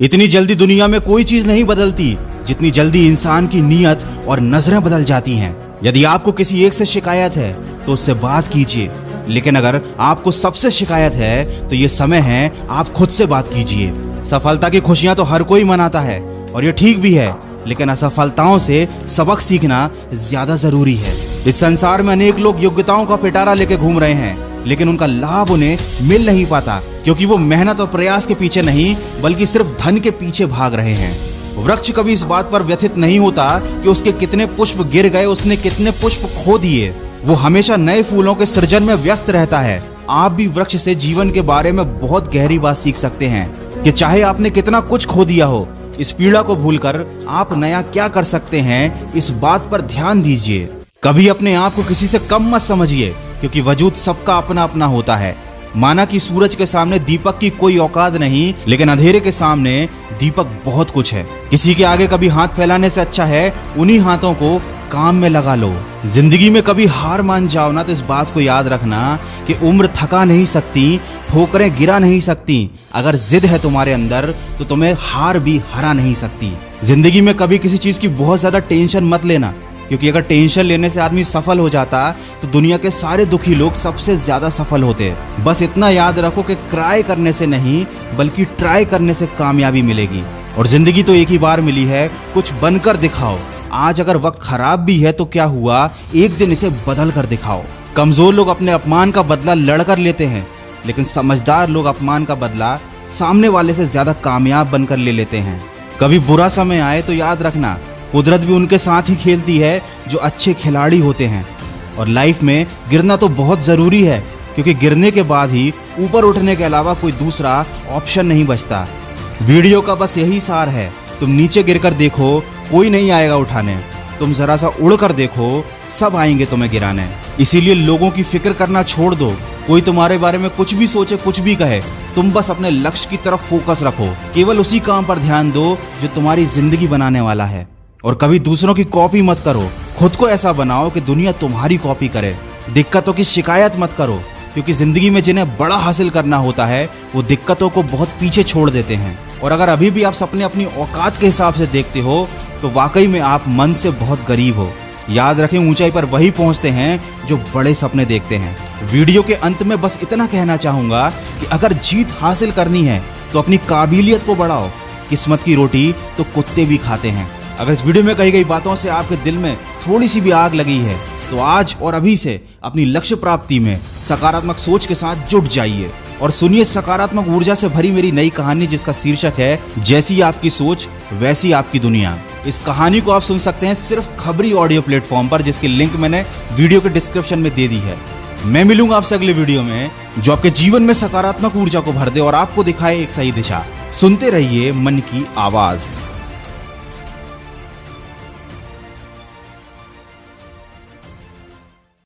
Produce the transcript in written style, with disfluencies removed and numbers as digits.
इतनी जल्दी दुनिया में कोई चीज नहीं बदलती जितनी जल्दी इंसान की नीयत और नजरें बदल जाती हैं। यदि आपको किसी एक से शिकायत है तो उससे बात कीजिए, लेकिन अगर आपको सबसे शिकायत है तो ये समय है आप खुद से बात कीजिए। सफलता की खुशियां तो हर कोई मनाता है और ये ठीक भी है, लेकिन असफलताओं से सबक सीखना ज्यादा जरूरी है। इस संसार में अनेक लोग योग्यताओं का पिटारा लेके घूम रहे हैं, लेकिन उनका लाभ उन्हें मिल नहीं पाता क्योंकि वो मेहनत और प्रयास के पीछे नहीं बल्कि सिर्फ धन के पीछे भाग रहे हैं। वृक्ष कभी इस बात पर व्यथित नहीं होता कि उसके कितने पुष्प गिर गए, उसने कितने पुष्प खो दिए। वो हमेशा नए फूलों के सृजन में व्यस्त रहता है। आप भी वृक्ष से जीवन के बारे में बहुत गहरी बात सीख सकते हैं कि चाहे आपने कितना कुछ खो दिया हो, इस पीड़ा को भूलकर आप नया क्या कर सकते हैं, इस बात पर ध्यान दीजिए। कभी अपने आप को किसी से कम मत समझिए क्योंकि वजूद सबका अपना अपना होता है। माना कि सूरज के सामने दीपक की कोई औकात नहीं, लेकिन अंधेरे के सामने दीपक बहुत कुछ है। किसी के आगे कभी हाथ फैलाने से अच्छा है उन्हीं हाथों को काम में लगा लो। जिंदगी में कभी हार मान जाओ ना तो इस बात को याद रखना कि उम्र थका नहीं सकती, ठोकरें गिरा नहीं सकती। अगर जिद है तुम्हारे अंदर तो तुम्हें हार भी हरा नहीं सकती। जिंदगी में कभी किसी चीज की बहुत ज्यादा टेंशन मत लेना, क्योंकि अगर टेंशन लेने से आदमी सफल हो जाता तो दुनिया के सारे दुखी लोग सबसे ज्यादा सफल होते। बस इतना याद रखो कि क्राई करने से नहीं बल्कि ट्राई करने से कामयाबी मिलेगी। और जिंदगी तो एक ही बार मिली है, कुछ बनकर दिखाओ। आज अगर वक्त खराब भी है तो क्या हुआ, एक दिन इसे बदल कर दिखाओ। कमजोर लोग अपने अपमान का बदला लड़कर लेते हैं, लेकिन समझदार लोग अपमान का बदला सामने वाले से ज्यादा कामयाब बनकर ले लेते हैं। कभी बुरा समय आए तो याद रखना कुदरत भी उनके साथ ही खेलती है जो अच्छे खिलाड़ी होते हैं। और लाइफ में गिरना तो बहुत जरूरी है, क्योंकि गिरने के बाद ही ऊपर उठने के अलावा कोई दूसरा ऑप्शन नहीं बचता। वीडियो का बस यही सार है, तुम नीचे गिरकर देखो, कोई नहीं आएगा उठाने। तुम जरा सा उड़ कर देखो, सब आएंगे तुम्हें गिराने। इसीलिए लोगों की फिक्र करना छोड़ दो। कोई तुम्हारे बारे में कुछ भी सोचे, कुछ भी कहे, तुम बस अपने लक्ष्य की तरफ फोकस रखो। केवल उसी काम पर ध्यान दो जो तुम्हारी जिंदगी बनाने वाला है। और कभी दूसरों की कॉपी मत करो, खुद को ऐसा बनाओ कि दुनिया तुम्हारी कॉपी करे। दिक्कतों की शिकायत मत करो, क्योंकि जिंदगी में जिन्हें बड़ा हासिल करना होता है वो दिक्कतों को बहुत पीछे छोड़ देते हैं। और अगर अभी भी आप सपने अपनी औकात के हिसाब से देखते हो तो वाकई में आप मन से बहुत गरीब हो। याद रखें, ऊंचाई पर वही पहुंचते हैं जो बड़े सपने देखते हैं। वीडियो के अंत में बस इतना कहना चाहूंगा कि अगर जीत हासिल करनी है तो अपनी काबिलियत को बढ़ाओ। किस्मत की रोटी तो कुत्ते भी खाते हैं। अगर इस वीडियो में कही गई बातों से आपके दिल में थोड़ी सी भी आग लगी है तो आज और अभी से अपनी लक्ष्य प्राप्ति में सकारात्मक सोच के साथ जुट जाइए और सुनिए सकारात्मक ऊर्जा से भरी मेरी नई कहानी, जिसका शीर्षक है जैसी आपकी सोच वैसी आपकी दुनिया। इस कहानी को आप सुन सकते हैं सिर्फ खबरी ऑडियो प्लेटफॉर्म पर, जिसकी लिंक मैंने वीडियो के डिस्क्रिप्शन में दे दी है। मैं मिलूंगा आपसे अगले वीडियो में जो आपके जीवन में सकारात्मक ऊर्जा को भर दे और आपको दिखाए एक सही दिशा। सुनते रहिए मन की आवाज।